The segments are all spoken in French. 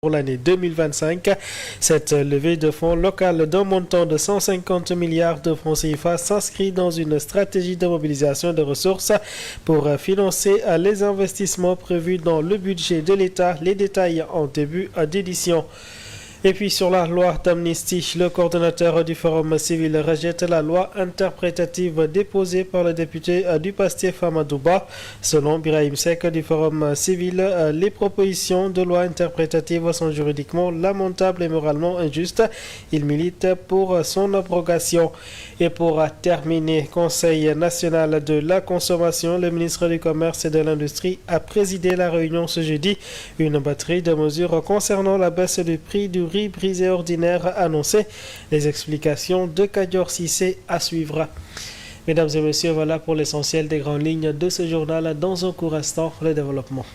pour l'année 2025. Cette levée de fonds locale d'un montant de 150 milliards de francs CFA s'inscrit dans une stratégie de mobilisation de ressources pour financer les investissements prévus dans le budget de l'État. Les détails en début d'édition. Et puis sur la loi d'amnistie, le coordonnateur du Forum civil rejette la loi interprétative déposée par le député du PASTEF Amadouba. Selon Birahim Seck du Forum civil, les propositions de loi interprétative sont juridiquement lamentables et moralement injustes. Il milite pour son abrogation. Et pour terminer, Conseil national de la consommation, le ministre du Commerce et de l'Industrie a présidé la réunion ce jeudi. Une batterie de mesures concernant la baisse du prix du riz brisé ordinaire annoncé. Les explications de Kadior Cissé à suivre. Mesdames et messieurs, voilà pour l'essentiel des grandes lignes de ce journal. Dans un court instant, le développement.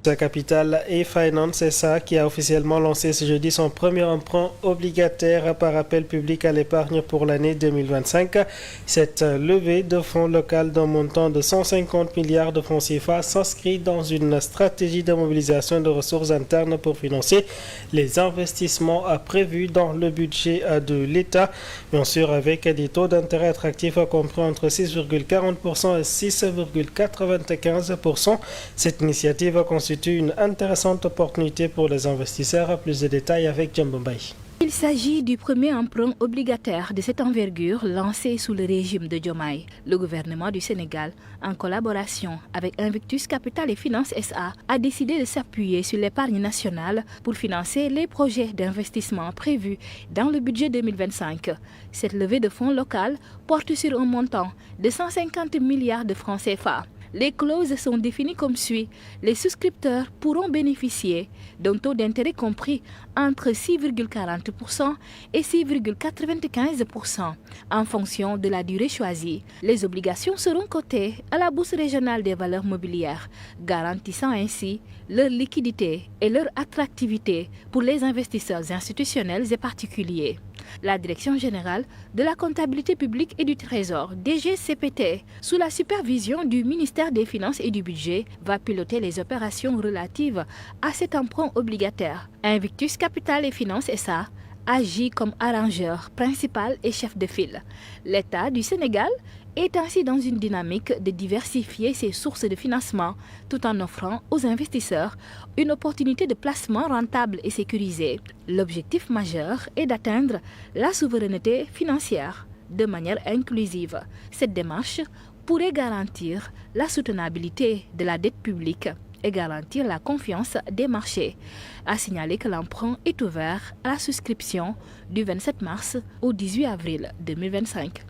Sa capitale et Finance SA qui a officiellement lancé ce jeudi son premier emprunt obligataire par appel public à l'épargne pour l'année 2025. Cette levée de fonds local d'un montant de 150 milliards de francs CFA s'inscrit dans une stratégie de mobilisation de ressources internes pour financer les investissements prévus dans le budget de l'État, bien sûr avec des taux d'intérêt attractifs compris entre 6,40% et 6,95%. Cette initiative constitue une intéressante opportunité pour les investisseurs. Plus de détails avec Djambo Mbaye. Il s'agit du premier emprunt obligataire de cette envergure lancé sous le régime de Diomaye. Le gouvernement du Sénégal, en collaboration avec Invictus Capital et Finance SA, a décidé de s'appuyer sur l'épargne nationale pour financer les projets d'investissement prévus dans le budget 2025. Cette levée de fonds local porte sur un montant de 150 milliards de francs CFA. Les clauses sont définies comme suit. Les souscripteurs pourront bénéficier d'un taux d'intérêt compris entre 6,40% et 6,95% en fonction de la durée choisie. Les obligations seront cotées à la Bourse régionale des valeurs mobilières, garantissant ainsi leur liquidité et leur attractivité pour les investisseurs institutionnels et particuliers. La Direction générale de la comptabilité publique et du Trésor, DGCPT, sous la supervision du ministère des Finances et du Budget, va piloter les opérations relatives à cet emprunt obligataire. Invictus Capital et Finance SA agit comme arrangeur principal et chef de file. L'État du Sénégal est ainsi dans une dynamique de diversifier ses sources de financement tout en offrant aux investisseurs une opportunité de placement rentable et sécurisée. L'objectif majeur est d'atteindre la souveraineté financière de manière inclusive. Cette démarche pourrait garantir la soutenabilité de la dette publique et garantir la confiance des marchés. A signaler que l'emprunt est ouvert à la souscription du 27 mars au 18 avril 2025.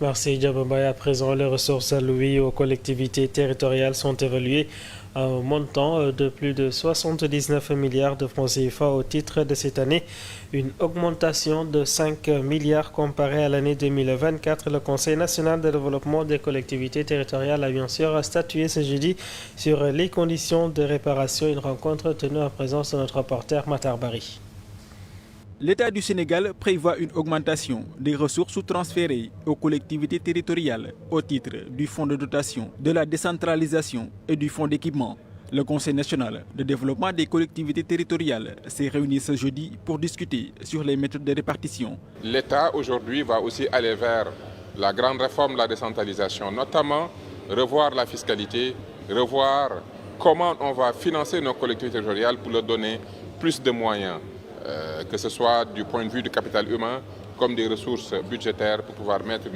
Merci Djabamba. À présent, les ressources allouées aux collectivités territoriales sont évaluées à un montant de plus de 79 milliards de francs CFA au titre de cette année, une augmentation de 5 milliards comparée à l'année 2024. Le Conseil national de développement des collectivités territoriales a bien sûr statué ce jeudi sur les conditions de réparation. Une rencontre tenue en présence de notre reporter Matar Bari. L'État du Sénégal prévoit une augmentation des ressources transférées aux collectivités territoriales au titre du Fonds de dotation, de la décentralisation et du Fonds d'équipement. Le Conseil national de développement des collectivités territoriales s'est réuni ce jeudi pour discuter sur les méthodes de répartition. L'État aujourd'hui va aussi aller vers la grande réforme de la décentralisation, notamment revoir la fiscalité, revoir comment on va financer nos collectivités territoriales pour leur donner plus de moyens. Que ce soit du point de vue du capital humain comme des ressources budgétaires pour pouvoir mettre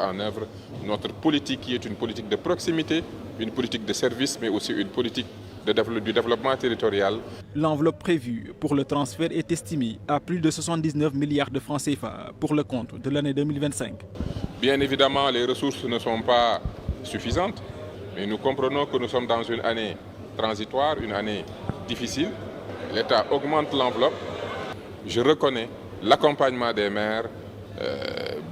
en œuvre notre politique qui est une politique de proximité, une politique de service, mais aussi une politique du développement territorial. L'enveloppe prévue pour le transfert est estimée à plus de 79 milliards de francs CFA pour le compte de l'année 2025. Bien évidemment, les ressources ne sont pas suffisantes, mais nous comprenons que nous sommes dans une année transitoire, une année difficile. L'État augmente l'enveloppe. Je reconnais l'accompagnement des maires,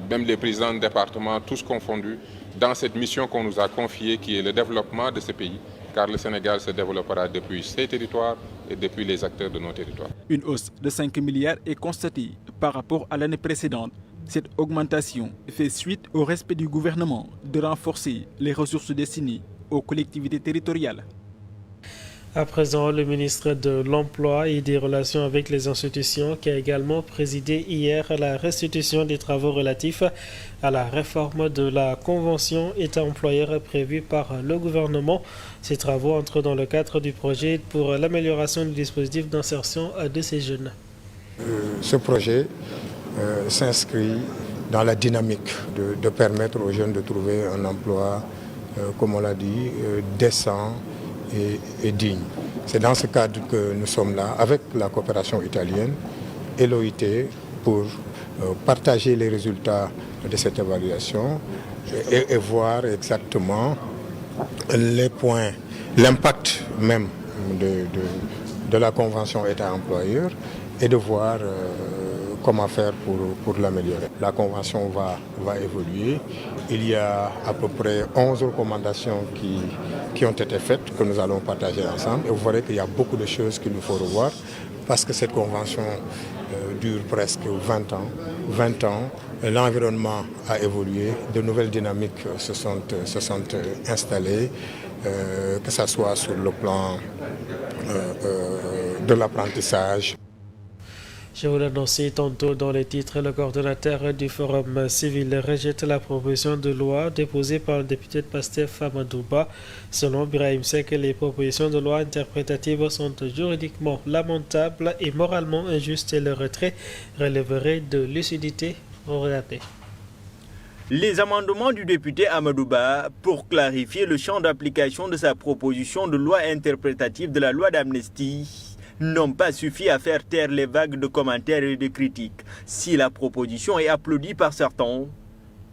même les présidents de département, tous confondus, dans cette mission qu'on nous a confiée qui est le développement de ce pays, car le Sénégal se développera depuis ses territoires, et depuis les acteurs de nos territoires. Une hausse de 5 milliards est constatée par rapport à l'année précédente. Cette augmentation fait suite au respect du gouvernement de renforcer les ressources destinées aux collectivités territoriales. À présent, le ministre de l'Emploi et des Relations avec les institutions qui a également présidé hier la restitution des travaux relatifs à la réforme de la convention État-employeur prévue par le gouvernement. Ces travaux entrent dans le cadre du projet pour l'amélioration du dispositif d'insertion de ces jeunes. Ce projet s'inscrit dans la dynamique de permettre aux jeunes de trouver un emploi, comme on l'a dit, décent et digne. C'est dans ce cadre que nous sommes là avec la coopération italienne et l'OIT pour partager les résultats de cette évaluation et voir exactement les points, l'impact même de la convention État-employeur et de voir comment faire pour l'améliorer. La convention va évoluer. Il y a à peu près 11 recommandations qui ont été faites, que nous allons partager ensemble. Et vous verrez qu'il y a beaucoup de choses qu'il nous faut revoir parce que cette convention dure presque 20 ans. 20 ans, l'environnement a évolué, de nouvelles dynamiques se sont installées, que ce soit sur le plan de l'apprentissage. Je vous l'annonçais tantôt dans les titres, le coordonnateur du Forum civil rejette la proposition de loi déposée par le député de PASTEF Amadou Ba. Selon Birahim Seck, les propositions de loi interprétatives sont juridiquement lamentables et moralement injustes et le retrait relèverait de lucidité. Regardez. Les amendements du député Amadou Ba pour clarifier le champ d'application de sa proposition de loi interprétative de la loi d'amnistie n'ont pas suffi à faire taire les vagues de commentaires et de critiques. Si la proposition est applaudie par certains,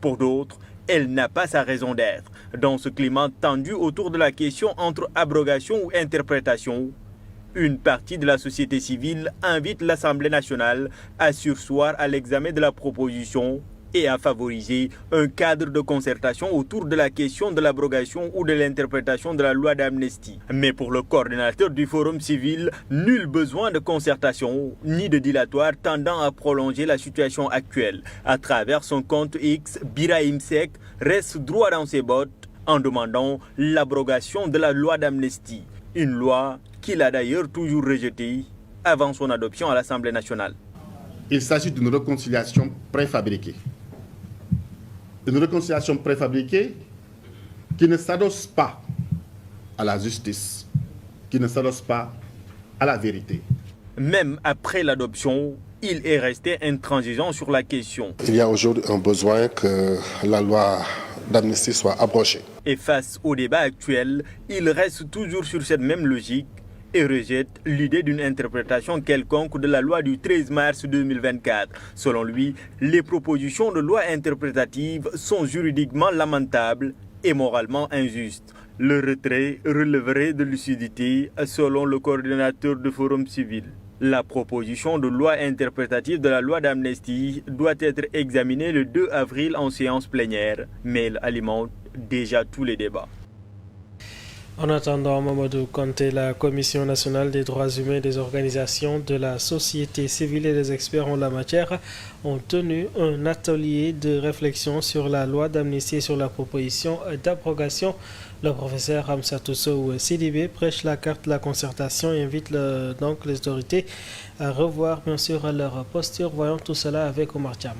pour d'autres, elle n'a pas sa raison d'être. Dans ce climat tendu autour de la question entre abrogation ou interprétation, une partie de la société civile invite l'Assemblée nationale à surseoir à l'examen de la proposition et à favoriser un cadre de concertation autour de la question de l'abrogation ou de l'interprétation de la loi d'amnistie. Mais pour le coordinateur du Forum civil, nul besoin de concertation ni de dilatoire tendant à prolonger la situation actuelle. À travers son compte X, Birahim Seck reste droit dans ses bottes en demandant l'abrogation de la loi d'amnistie. Une loi qu'il a d'ailleurs toujours rejetée avant son adoption à l'Assemblée nationale. Il s'agit d'une réconciliation préfabriquée. Une réconciliation préfabriquée qui ne s'adosse pas à la justice, qui ne s'adosse pas à la vérité. Même après l'adoption, il est resté intransigeant sur la question. Il y a aujourd'hui un besoin que la loi d'amnistie soit abrogée. Et face au débat actuel, il reste toujours sur cette même logique et rejette l'idée d'une interprétation quelconque de la loi du 13 mars 2024. Selon lui, les propositions de loi interprétatives sont juridiquement lamentables et moralement injustes. Le retrait relèverait de lucidité selon le coordinateur du Forum civil. La proposition de loi interprétative de la loi d'amnistie doit être examinée le 2 avril en séance plénière, mais elle alimente déjà tous les débats. En attendant, Mamadou Kanté, la Commission nationale des droits humains et des organisations de la société civile et des experts en la matière ont tenu un atelier de réflexion sur la loi d'amnistie et sur la proposition d'abrogation. Le professeur Hamsatou Sow Sidibé prêche la carte de la concertation et invite donc les autorités à revoir bien sûr leur posture. Voyons tout cela avec Omar Thiam.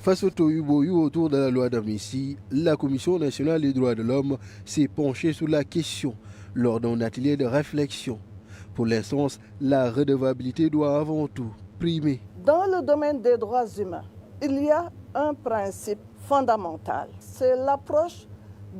Face au tohu-bohu autour de la loi d'amnistie, la Commission nationale des droits de l'homme s'est penchée sur la question lors d'un atelier de réflexion. Pour l'instance, la redevabilité doit avant tout primer. Dans le domaine des droits humains, il y a un principe fondamental. C'est l'approche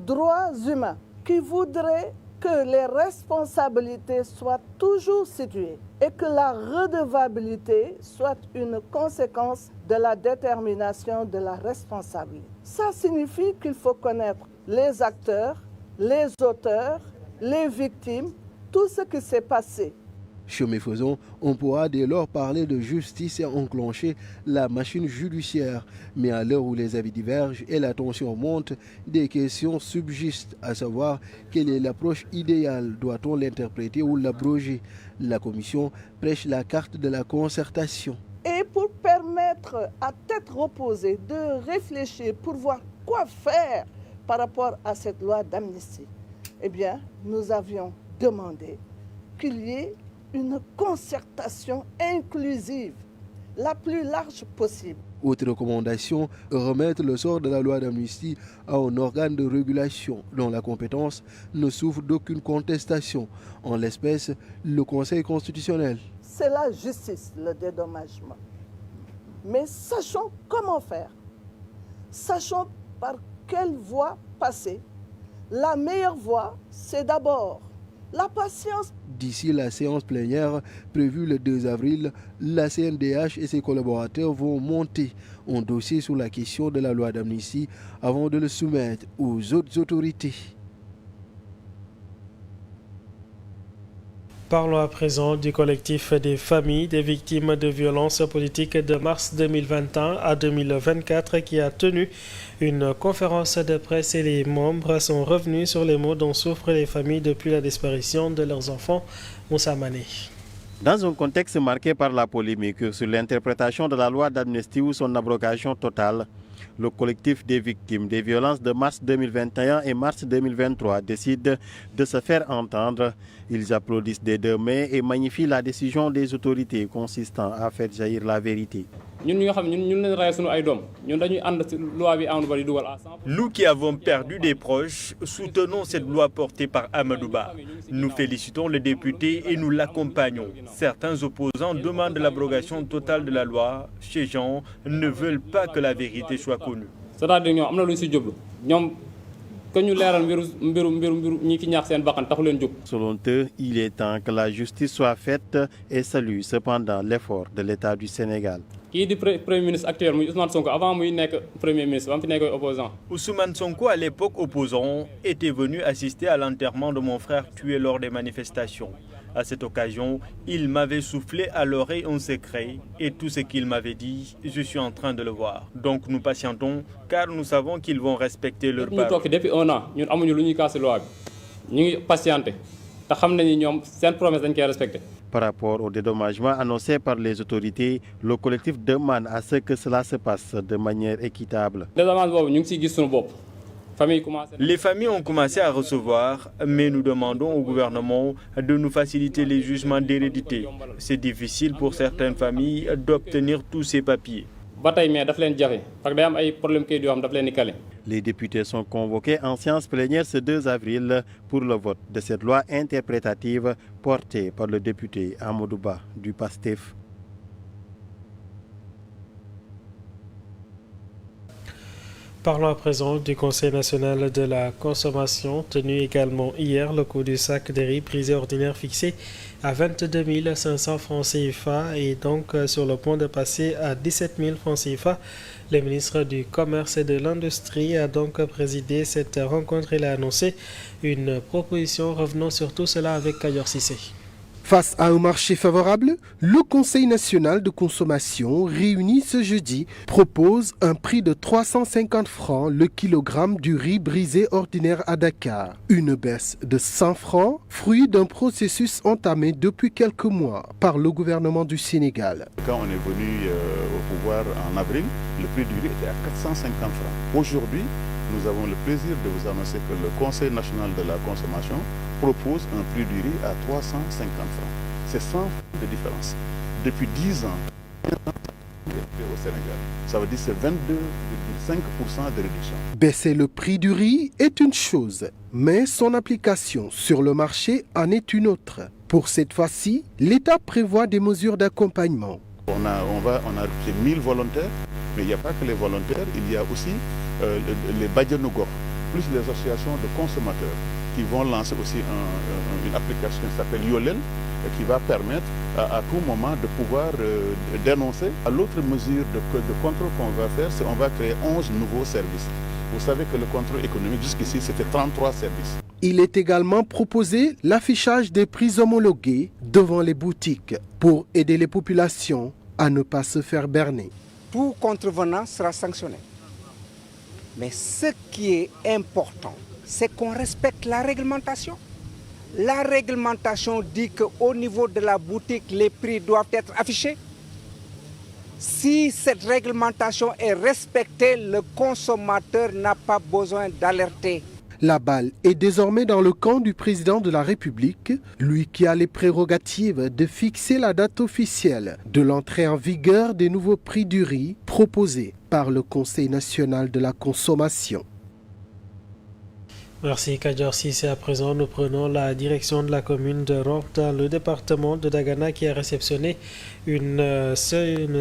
droits humains qui voudrait que les responsabilités soient toujours situées et que la redevabilité soit une conséquence de la détermination de la responsabilité. Ça signifie qu'il faut connaître les acteurs, les auteurs, les victimes, tout ce qui s'est passé Chemin faisant, on pourra dès lors parler de justice et enclencher la machine judiciaire. Mais à l'heure où les avis divergent et la tension monte, des questions subsistent, à savoir quelle est l'approche idéale, doit-on l'interpréter ou l'abroger? La commission prêche la carte de la concertation. Et pour permettre à tête reposée de réfléchir pour voir quoi faire par rapport à cette loi d'amnistie, eh bien, nous avions demandé qu'il y ait une concertation inclusive, la plus large possible. Autre recommandation, remettre le sort de la loi d'amnistie à un organe de régulation dont la compétence ne souffre d'aucune contestation, en l'espèce le Conseil constitutionnel. C'est la justice, le dédommagement. Mais sachons comment faire. Sachons par quelle voie passer. La meilleure voie, c'est d'abord la patience. D'ici la séance plénière prévue le 2 avril, la CNDH et ses collaborateurs vont monter un dossier sur la question de la loi d'amnistie avant de le soumettre aux autres autorités. Parlons à présent du collectif des familles des victimes de violences politiques de mars 2021 à 2024 qui a tenu une conférence de presse et les membres sont revenus sur les maux dont souffrent les familles depuis la disparition de leurs enfants. Moussa Mané. Dans un contexte marqué par la polémique sur l'interprétation de la loi d'amnistie ou son abrogation totale, le collectif des victimes des violences de mars 2021 et mars 2023 décide de se faire entendre. Ils applaudissent des deux mains et magnifient la décision des autorités consistant à faire jaillir la vérité. Nous qui avons perdu des proches, soutenons cette loi portée par Amadou Ba. Nous félicitons le député et nous l'accompagnons. Certains opposants demandent l'abrogation totale de la loi. Ces gens ne veulent pas que la vérité soit connue. Selon eux, il est temps que la justice soit faite et salue cependant l'effort de l'État du Sénégal. Ousmane Sonko, à l'époque opposant, était venu assister à l'enterrement de mon frère tué lors des manifestations. À cette occasion, il m'avait soufflé à l'oreille un secret et tout ce qu'il m'avait dit, je suis en train de le voir. Donc nous patientons car nous savons qu'ils vont respecter leur parole. Depuis un an, nous avons cassé la loi. Nous patienté. Par rapport au dédommagement annoncé par les autorités, le collectif demande à ce que cela se passe de manière équitable. Les familles ont commencé à recevoir, mais nous demandons au gouvernement de nous faciliter les jugements d'hérédité. C'est difficile pour certaines familles d'obtenir tous ces papiers. Les députés sont convoqués en séance plénière ce 2 avril pour le vote de cette loi interprétative portée par le député Amadou Ba du PASTEF. Parlons à présent du Conseil national de la consommation, tenu également hier. Le coût du sac de riz brisé ordinaire fixé à 22 500 francs CFA et donc sur le point de passer à 17 000 francs CFA. Le ministre du Commerce et de l'Industrie a donc présidé cette rencontre. Il a annoncé une proposition revenant sur tout cela avec Kayor Sissé. Face à un marché favorable, le Conseil national de consommation, réuni ce jeudi, propose un prix de 350 francs le kilogramme du riz brisé ordinaire à Dakar. Une baisse de 100 francs, fruit d'un processus entamé depuis quelques mois par le gouvernement du Sénégal. Quand on est venu au pouvoir en avril, le prix du riz était à 450 francs. Aujourd'hui, nous avons le plaisir de vous annoncer que le Conseil national de la consommation propose un prix du riz à 350 francs. C'est 100 francs de différence. Depuis 10 ans, au Sénégal, ça veut dire que c'est 22,5% de réduction. Baisser le prix du riz est une chose, mais son application sur le marché en est une autre. Pour cette fois-ci, l'État prévoit des mesures d'accompagnement. On a recruté 1000 volontaires, mais il n'y a pas que les volontaires, il y a aussi les Badianougor, plus les associations de consommateurs qui vont lancer aussi une application qui s'appelle Yolel qui va permettre à tout moment de pouvoir dénoncer. L'autre mesure de contrôle qu'on va faire, c'est qu'on va créer 11 nouveaux services. Vous savez que le contrôle économique jusqu'ici c'était 33 services. Il est également proposé l'affichage des prix homologués devant les boutiques pour aider les populations à ne pas se faire berner. Tout contrevenant sera sanctionné. Mais ce qui est important, c'est qu'on respecte la réglementation. La réglementation dit qu'au niveau de la boutique, les prix doivent être affichés. Si cette réglementation est respectée, le consommateur n'a pas besoin d'alerter. La balle est désormais dans le camp du président de la République, lui qui a les prérogatives de fixer la date officielle de l'entrée en vigueur des nouveaux prix du riz proposés par le Conseil national de la consommation. Merci Kadior Cissé. À présent, nous prenons la direction de la commune de Rompes dans le département de Dagana qui a réceptionné une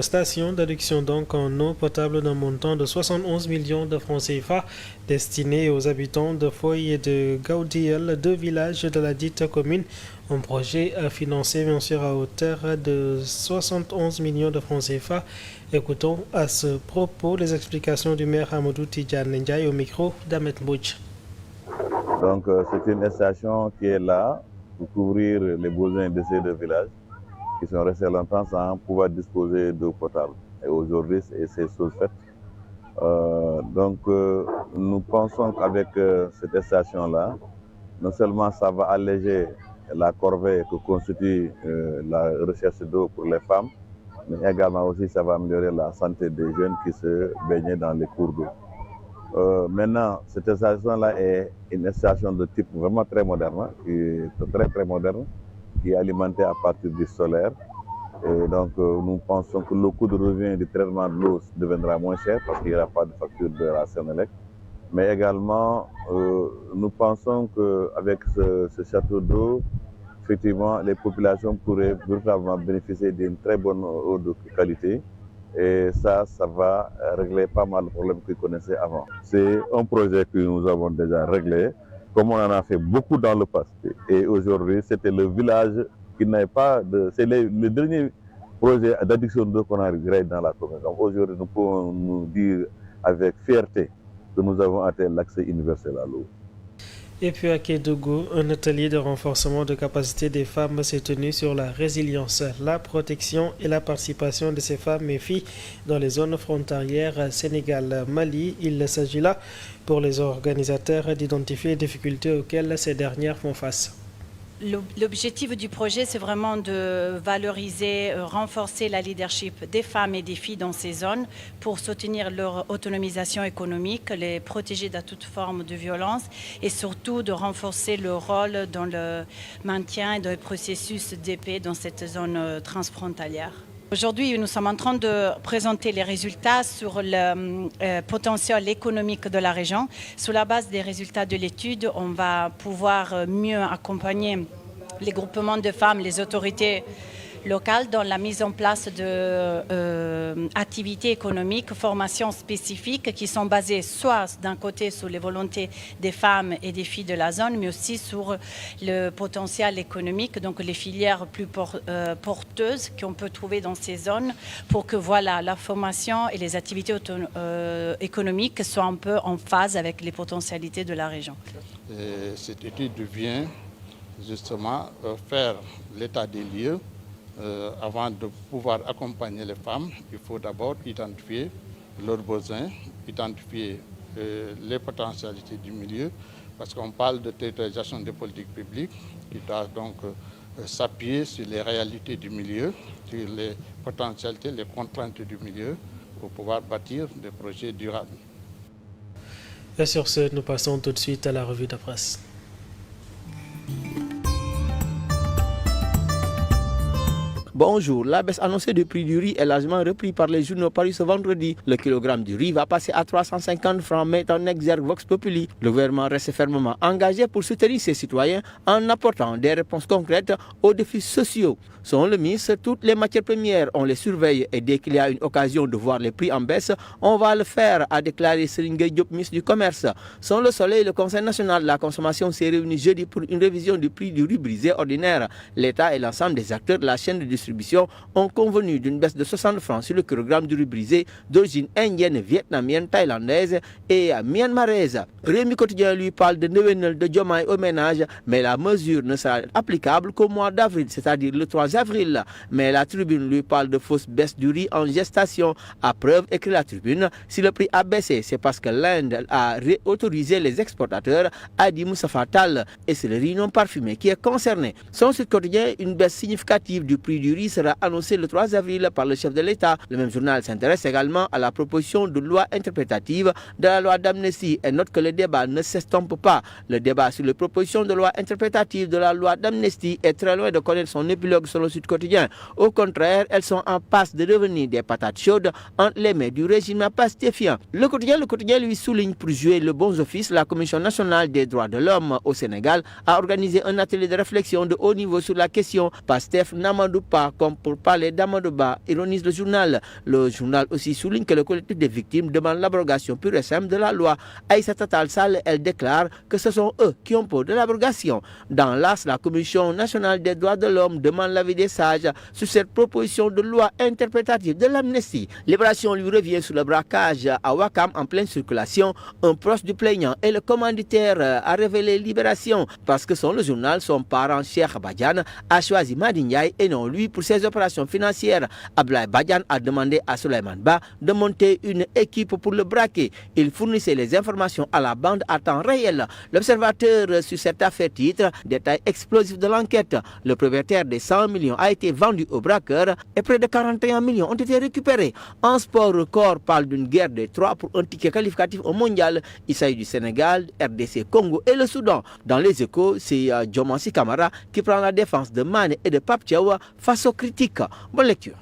station d'adduction donc en eau potable d'un montant de 71 millions de francs CFA destinée aux habitants de Foy et de Gaudiel, deux villages de la dite commune. Un projet financé bien sûr à hauteur de 71 millions de francs CFA. Écoutons à ce propos les explications du maire Amadou Tidjane Ndiaye au micro d'Ahmed Bouch. Donc c'est une station qui est là pour couvrir les besoins de ces deux villages qui sont restés longtemps sans pouvoir disposer d'eau potable. Et aujourd'hui, c'est chose faite. Nous pensons qu'avec cette station-là, non seulement ça va alléger la corvée que constitue la recherche d'eau pour les femmes, mais également aussi ça va améliorer la santé des jeunes qui se baignaient dans les cours d'eau. Maintenant, cette station-là est une station de type vraiment très moderne, très moderne, qui est alimentée à partir du solaire. Et donc, nous pensons que le coût de revient du traitement de l'eau deviendra moins cher parce qu'il n'y aura pas de facture de la Sénélec. Mais également, nous pensons qu'avec ce château d'eau, effectivement, les populations pourraient véritablement bénéficier d'une très bonne eau de qualité. Et ça va régler pas mal de problèmes qu'ils connaissaient avant. C'est un projet que nous avons déjà réglé, comme on en a fait beaucoup dans le passé. Et aujourd'hui, c'était le village qui n'avait pas de... C'est le dernier projet d'adduction d'eau qu'on a réglé dans la commune. Donc aujourd'hui, nous pouvons nous dire avec fierté que nous avons atteint l'accès universel à l'eau. Et puis à Kédougou, un atelier de renforcement de capacité des femmes s'est tenu sur la résilience, la protection et la participation de ces femmes et filles dans les zones frontalières Sénégal-Mali. Il s'agit là pour les organisateurs d'identifier les difficultés auxquelles ces dernières font face. L'objectif du projet, c'est vraiment de valoriser, renforcer la leadership des femmes et des filles dans ces zones pour soutenir leur autonomisation économique, les protéger de toute forme de violence et surtout de renforcer leur rôle dans le maintien et dans le processus de paix dans cette zone transfrontalière. Aujourd'hui, nous sommes en train de présenter les résultats sur le potentiel économique de la région. Sur la base des résultats de l'étude, on va pouvoir mieux accompagner les groupements de femmes, les autorités locales dans la mise en place d'activités économiques, formations spécifiques qui sont basées soit d'un côté sur les volontés des femmes et des filles de la zone, mais aussi sur le potentiel économique, donc les filières plus porteuses qu'on peut trouver dans ces zones pour que la formation et les activités économiques soient un peu en phase avec les potentialités de la région. Cette étude vient justement faire l'état des lieux. Avant de pouvoir accompagner les femmes, il faut d'abord identifier leurs besoins, identifier les potentialités du milieu, parce qu'on parle de territorialisation des politiques publiques qui doit donc s'appuyer sur les réalités du milieu, sur les potentialités, les contraintes du milieu, pour pouvoir bâtir des projets durables. Et sur ce, nous passons tout de suite à la revue de presse. Bonjour, la baisse annoncée du prix du riz est largement reprise par les journaux parus ce vendredi. Le kilogramme du riz va passer à 350 francs, met en exergue Vox Populi. Le gouvernement reste fermement engagé pour soutenir ses citoyens en apportant des réponses concrètes aux défis sociaux. Selon le ministre, toutes les matières premières, on les surveille et dès qu'il y a une occasion de voir les prix en baisse, on va le faire, a déclaré Serigne Diop, ministre du Commerce. Selon Le Soleil, le Conseil national de la consommation s'est réuni jeudi pour une révision du prix du riz brisé ordinaire. L'État et l'ensemble des acteurs de la chaîne de distribution distribution ont convenu d'une baisse de 60 francs sur le kilogramme du riz brisé d'origine indienne, vietnamienne, thaïlandaise et myanmaraise. Rémi Quotidien lui parle de Noël de Diomaye au ménage, mais la mesure ne sera applicable qu'au mois d'avril, c'est-à-dire le 3 avril. Mais la Tribune lui parle de fausse baisse du riz en gestation. À preuve, écrit la Tribune, si le prix a baissé, c'est parce que l'Inde a réautorisé les exportateurs, a dit Moussa Fatal, et c'est le riz non parfumé qui est concerné. Sans Sud Quotidien, une baisse significative du prix du riz sera annoncée le 3 avril par le chef de l'État. Le même journal s'intéresse également à la proposition de loi interprétative de la loi d'amnistie et note que le débat ne s'estompe pas. Le débat sur les propositions de loi interprétative de la loi d'amnistie est très loin de connaître son épilogue selon Sud Quotidien. Au contraire, elles sont en passe de devenir des patates chaudes entre les mains du régime pastéfien. Le quotidien lui souligne pour jouer le bon office, la Commission nationale des droits de l'homme au Sénégal a organisé un atelier de réflexion de haut niveau sur la question. Pastef n'Amadou pas comme pour parler d'Amadouba, ironise le journal. Le journal aussi souligne que le collectif des victimes demande l'abrogation pure et simple de la loi. Aïssata Tall Sall, elle déclare que ce sont eux qui ont peur de l'abrogation. Dans l'AS, la Commission nationale des droits de l'homme demande l'avis des sages sur cette proposition de loi interprétative de l'amnistie. Libération lui revient sur le braquage à Ouakam en pleine circulation. Un proche du plaignant et le commanditaire a révélé Libération parce que selon le journal, son parent Cheikh Badiane a choisi Madi Ndiaye et non lui pour ses opérations financières. Ablaye Badiane a demandé à Souleymane Ba de monter une équipe pour le braquer. Il fournissait les informations à la bande à temps réel. L'observateur sur cette affaire titre détail explosif de l'enquête. Le propriétaire des 100 millions a été vendu au braqueur et près de 41 millions ont été récupérés. En sport, Record parle d'une guerre des trois pour un ticket qualificatif au mondial. Il s'agit du Sénégal, RDC, Congo et le Soudan. Dans les Échos, c'est Diomansi Kamara qui prend la défense de Mané et de Pape Thiaw face aux critiques. Bonne lecture.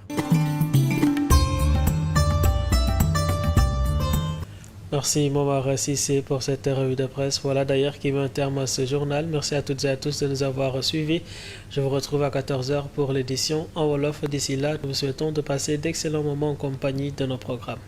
Merci Momar Cissé pour cette revue de presse. Voilà d'ailleurs qui met un terme à ce journal. Merci à toutes et à tous de nous avoir suivis. Je vous retrouve à 14h pour l'édition en Wolof. D'ici là, nous vous souhaitons de passer d'excellents moments en compagnie de nos programmes.